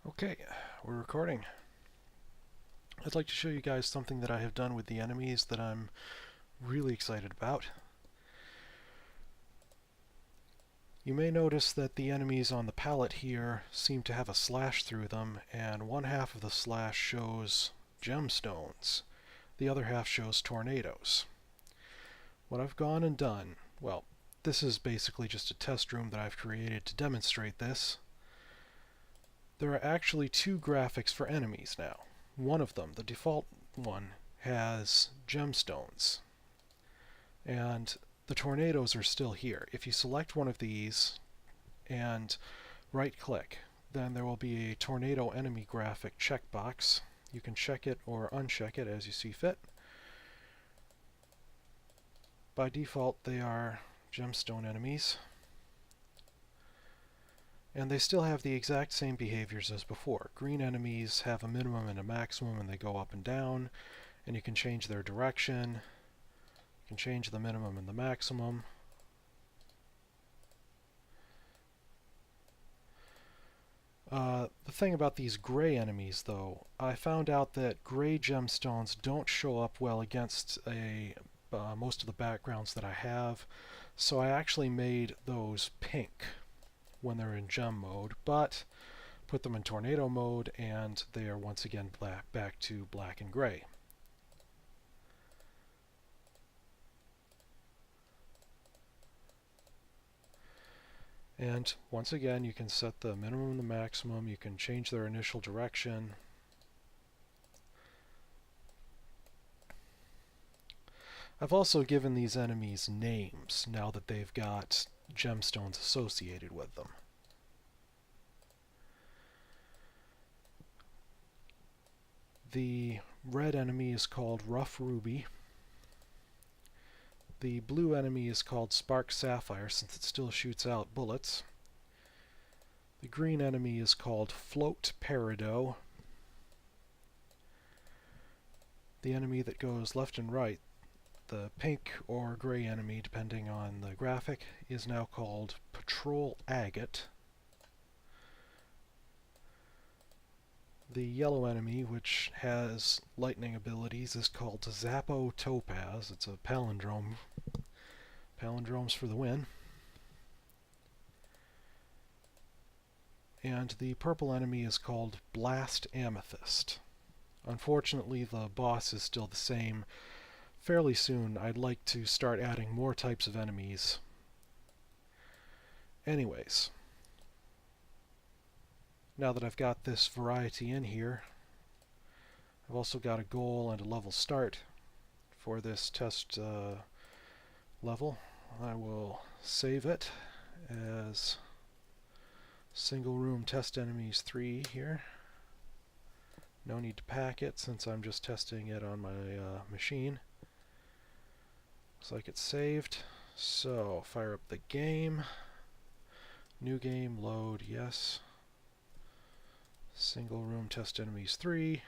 Okay, we're recording. I'd like to show you guys something that I have done with the enemies that I'm really excited about. You may notice that the enemies on the palette here seem to have a slash through them, and one half of the slash shows gemstones. The other half shows tornadoes. What I've gone and done, well, this is basically just a test room that I've created to demonstrate this. There are actually two graphics for enemies now. One of them, the default one, has gemstones. And the tornadoes are still here. If you select one of these and right-click, then there will be a tornado enemy graphic checkbox. You can check it or uncheck it as you see fit. By default, they are gemstone enemies. And they still have the exact same behaviors as before. Green enemies have a minimum and a maximum, and they go up and down, and you can change their direction. You can change the minimum and the maximum. The thing about these gray enemies, though, I found out that gray gemstones don't show up well against most of the backgrounds that I have, so I actually made those pink when they're in gem mode, but put them in tornado mode and they are once again back to black and gray. And once again, you can set the minimum and the maximum, you can change their initial direction. I've also given these enemies names now that they've got gemstones associated with them. The red enemy is called Rough Ruby. The blue enemy is called Spark Sapphire, since it still shoots out bullets. The green enemy is called Float Peridot. The enemy that goes left and right, the pink or gray enemy, depending on the graphic, is now called Patrol Agate. The yellow enemy, which has lightning abilities, is called Zap-o Topaz. It's a palindrome. Palindromes for the win. And the purple enemy is called Blast Amethyst. Unfortunately, the boss is still the same. Fairly soon, I'd like to start adding more types of enemies. Anyways, now that I've got this variety in here, I've also got a goal and a level start for this test level. I will save it as single room test enemies 3 here. No need to pack it since I'm just testing it on my machine. Looks like it's saved. So fire up the game. New game, load, yes. Single room test enemies 3.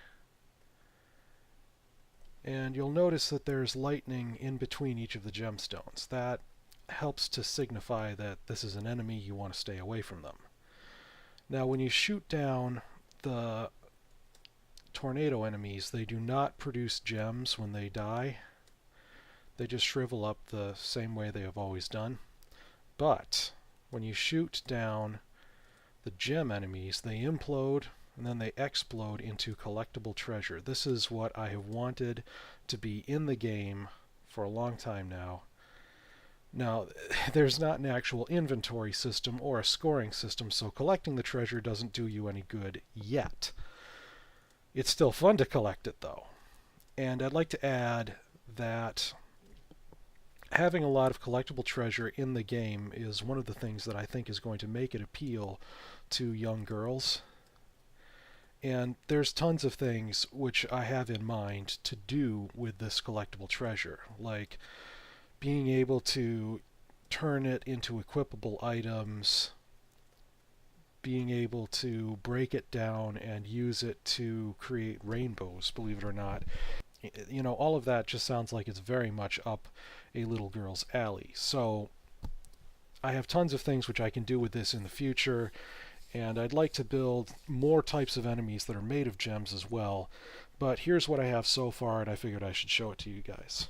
And you'll notice that there's lightning in between each of the gemstones. That helps to signify that this is an enemy, you want to stay away from them. Now when you shoot down the tornado enemies, they do not produce gems when they die. They just shrivel up the same way they have always done. But when you shoot down the gem enemies, they implode and then they explode into collectible treasure. This is what I have wanted to be in the game for a long time now. Now, there's not an actual inventory system or a scoring system, so collecting the treasure doesn't do you any good yet. It's still fun to collect it, though. And I'd like to add that having a lot of collectible treasure in the game is one of the things that I think is going to make it appeal to young girls. And there's tons of things which I have in mind to do with this collectible treasure, like being able to turn it into equipable items, being able to break it down and use it to create rainbows, believe it or not. You know, all of that just sounds like it's very much up a little girl's alley. So I have tons of things which I can do with this in the future, And I'd like to build more types of enemies that are made of gems as well. But here's what I have so far, and I figured I should show it to you guys.